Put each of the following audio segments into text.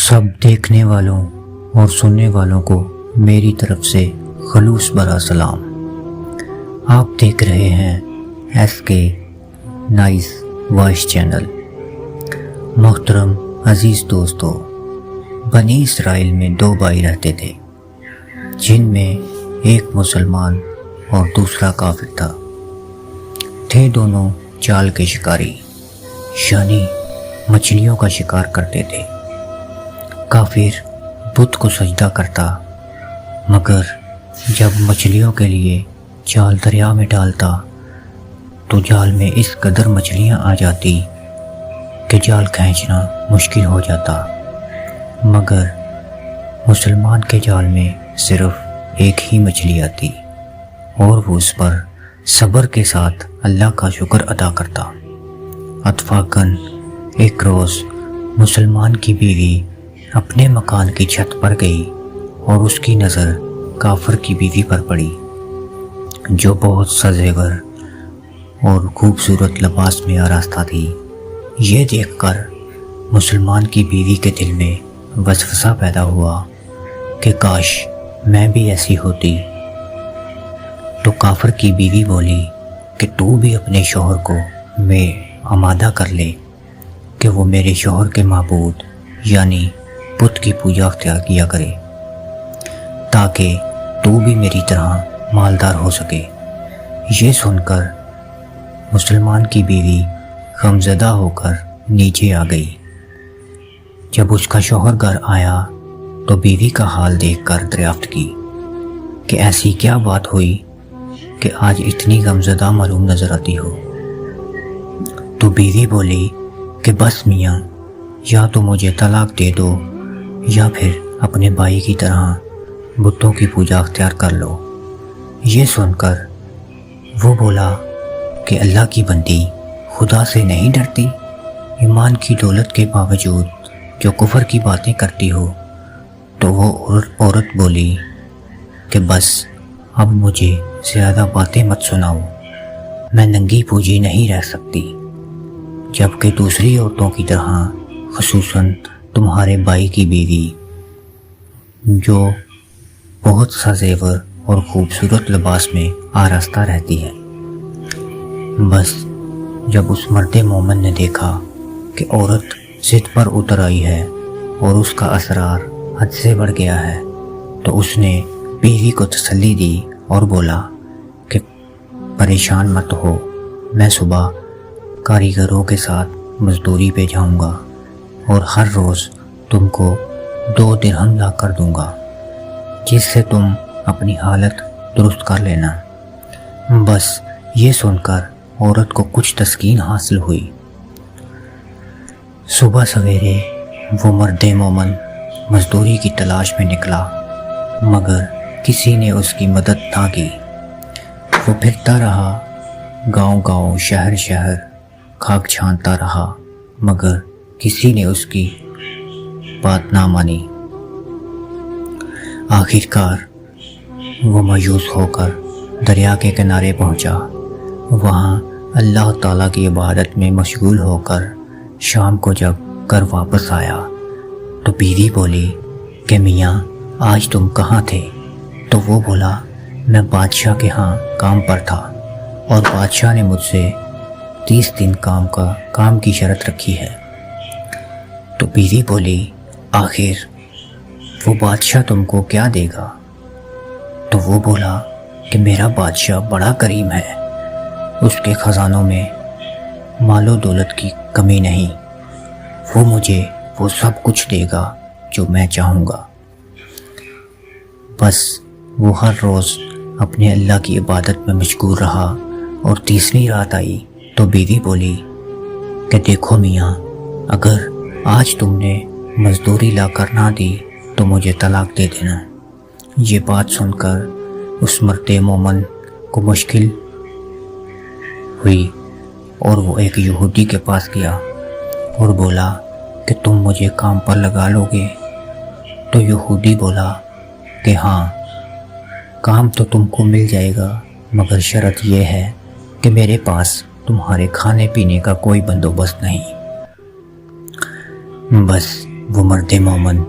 سب دیکھنے والوں اور سننے والوں کو میری طرف سے خلوص برا سلام۔ آپ دیکھ رہے ہیں ایس کے نائس وائس چینل۔ محترم عزیز دوستو، بنی اسرائیل میں دو بھائی رہتے تھے جن میں ایک مسلمان اور دوسرا کافر تھا۔ تھے دونوں جال کے شکاری، یعنی مچھلیوں کا شکار کرتے تھے۔ کافر بت کو سجدہ کرتا، مگر جب مچھلیوں کے لیے جال دریا میں ڈالتا تو جال میں اس قدر مچھلیاں آ جاتی کہ جال کھینچنا مشکل ہو جاتا۔ مگر مسلمان کے جال میں صرف ایک ہی مچھلی آتی اور وہ اس پر صبر کے ساتھ اللہ کا شکر ادا کرتا۔ اتفاقاً ایک روز مسلمان کی بیوی اپنے مکان کی چھت پر گئی اور اس کی نظر کافر کی بیوی پر پڑی، جو بہت سزیور اور خوبصورت لباس میں آراستہ تھی۔ یہ دیکھ کر مسلمان کی بیوی کے دل میں وسوسہ پیدا ہوا کہ کاش میں بھی ایسی ہوتی۔ تو کافر کی بیوی بولی کہ تو بھی اپنے شوہر کو میں آمادہ کر لے کہ وہ میرے شوہر کے معبود یعنی بت کی پوجا اختیار کیا کرے، تاکہ تو بھی میری طرح مالدار ہو سکے۔ یہ سن کر مسلمان کی بیوی غمزدہ ہو کر نیچے آ گئی۔ جب اس کا شوہر گھر آیا تو بیوی کا حال دیکھ کر دریافت کی کہ ایسی کیا بات ہوئی کہ آج اتنی غمزدہ معلوم نظر آتی ہو۔ تو بیوی بولی کہ بس میاں، یا تو مجھے طلاق دے دو یا پھر اپنے بھائی کی طرح بتوں کی پوجا اختیار کر لو۔ یہ سن کر وہ بولا کہ اللہ کی بندی، خدا سے نہیں ڈرتی؟ ایمان کی دولت کے باوجود جو کفر کی باتیں کرتی ہو۔ تو وہ عورت بولی کہ بس اب مجھے زیادہ باتیں مت سناؤ، میں ننگی پوجی نہیں رہ سکتی، جبکہ دوسری عورتوں کی طرح، خصوصاً تمہارے بھائی کی بیوی جو بہت سا زیور اور خوبصورت لباس میں آراستہ رہتی ہے۔ بس جب اس مرد مومن نے دیکھا کہ عورت ضد پر اتر آئی ہے اور اس کا اسرار حد سے بڑھ گیا ہے، تو اس نے بیوی کو تسلی دی اور بولا کہ پریشان مت ہو، میں صبح کاریگروں کے ساتھ مزدوری پہ جاؤں گا اور ہر روز تم کو 2 درہم لا کر دوں گا، جس سے تم اپنی حالت درست کر لینا۔ بس یہ سن کر عورت کو کچھ تسکین حاصل ہوئی۔ صبح سویرے وہ مرد مومن مزدوری کی تلاش میں نکلا، مگر کسی نے اس کی مدد نہ کی۔ وہ پھرتا رہا، گاؤں گاؤں، شہر شہر خاک چھانتا رہا، مگر کسی نے اس کی بات نہ مانی۔ آخرکار وہ مایوس ہو کر دریا کے کنارے پہنچا۔ وہاں اللہ تعالیٰ کی عبادت میں مشغول ہو کر شام کو جب گھر واپس آیا تو بیوی بولی کہ میاں، آج تم کہاں تھے؟ تو وہ بولا، میں بادشاہ کے ہاں کام پر تھا اور بادشاہ نے مجھ سے 30 دن کام کی شرط رکھی ہے۔ تو بیوی بولی، آخر وہ بادشاہ تم کو کیا دے گا؟ تو وہ بولا کہ میرا بادشاہ بڑا کریم ہے، اس کے خزانوں میں مال و دولت کی کمی نہیں، وہ مجھے وہ سب کچھ دے گا جو میں چاہوں گا۔ بس وہ ہر روز اپنے اللہ کی عبادت میں مشغول رہا اور تیسری رات آئی تو بیوی بولی کہ دیکھو میاں، اگر آج تم نے مزدوری لا کر نہ دی تو مجھے طلاق دے دینا۔ یہ بات سن کر اس مرد مومن کو مشکل ہوئی اور وہ ایک یہودی کے پاس گیا اور بولا کہ تم مجھے کام پر لگا لو گے؟ تو یہودی بولا کہ ہاں، کام تو تم کو مل جائے گا، مگر شرط یہ ہے کہ میرے پاس تمہارے کھانے پینے کا کوئی بندوبست نہیں۔ بس وہ مرد مومن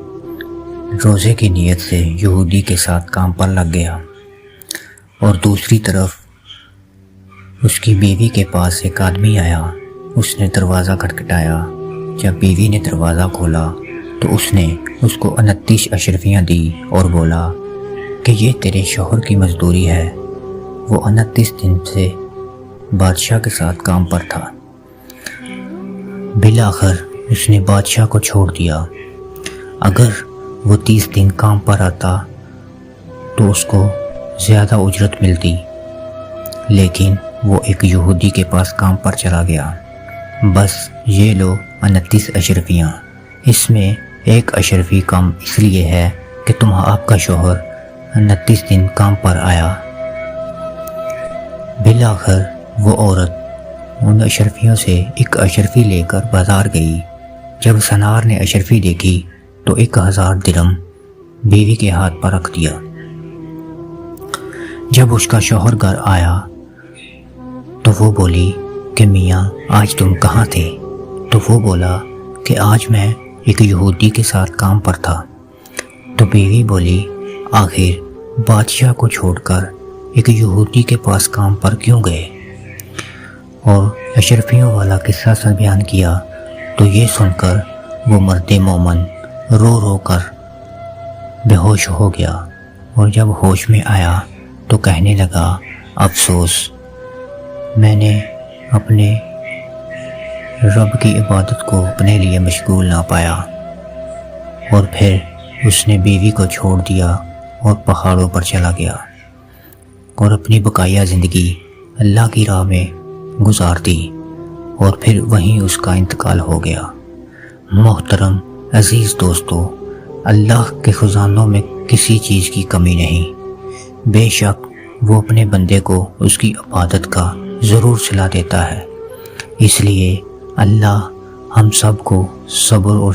روزے کی نیت سے یہودی کے ساتھ کام پر لگ گیا، اور دوسری طرف اس کی بیوی کے پاس ایک آدمی آیا۔ اس نے دروازہ کھٹکھٹایا۔ جب بیوی نے دروازہ کھولا تو اس نے اس کو 29 اشرفیاں دی اور بولا کہ یہ تیرے شوہر کی مزدوری ہے۔ وہ 29 دن سے بادشاہ کے ساتھ کام پر تھا۔ بالآخر اس نے بادشاہ کو چھوڑ دیا۔ اگر وہ 30 دن کام پر آتا تو اس کو زیادہ اجرت ملتی، لیکن وہ ایک یہودی کے پاس کام پر چلا گیا۔ بس یہ لو 29 اشرفیاں، اس میں ایک اشرفی کم اس لیے ہے کہ آپ کا شوہر 29 دن کام پر آیا۔ بالآخر وہ عورت ان اشرفیوں سے ایک اشرفی لے کر بازار گئی۔ جب سنار نے اشرفی دیکھی تو 1000 درہم بیوی کے ہاتھ پر رکھ دیا۔ جب اس کا شوہر گھر آیا تو وہ بولی کہ میاں آج تم کہاں تھے؟ تو وہ بولا کہ آج میں ایک یہودی کے ساتھ کام پر تھا۔ تو بیوی بولی آخر بادشاہ کو چھوڑ کر ایک یہودی کے پاس کام پر کیوں گئے؟ اور اشرفیوں والا قصہ سر بیان کیا۔ تو یہ سن کر وہ مرد مومن رو رو کر بے ہوش ہو گیا، اور جب ہوش میں آیا تو کہنے لگا افسوس، میں نے اپنے رب کی عبادت کو اپنے لیے مشغول نہ پایا۔ اور پھر اس نے بیوی کو چھوڑ دیا اور پہاڑوں پر چلا گیا اور اپنی بقایا زندگی اللہ کی راہ میں گزار دی، اور پھر وہیں اس کا انتقال ہو گیا۔ محترم عزیز دوستو، اللہ کے خزانوں میں کسی چیز کی کمی نہیں۔ بے شک وہ اپنے بندے کو اس کی عبادت کا ضرور صلہ دیتا ہے۔ اس لیے اللہ ہم سب کو صبر اور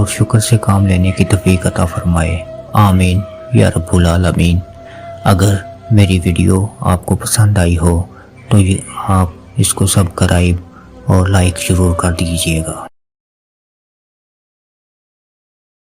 شکر سے کام لینے کی توفیق عطا فرمائے، آمین یا رب العالمین۔ اگر میری ویڈیو آپ کو پسند آئی ہو تو آپ اس کو سبسکرائب اور لائک ضرور کر دیجیے گا۔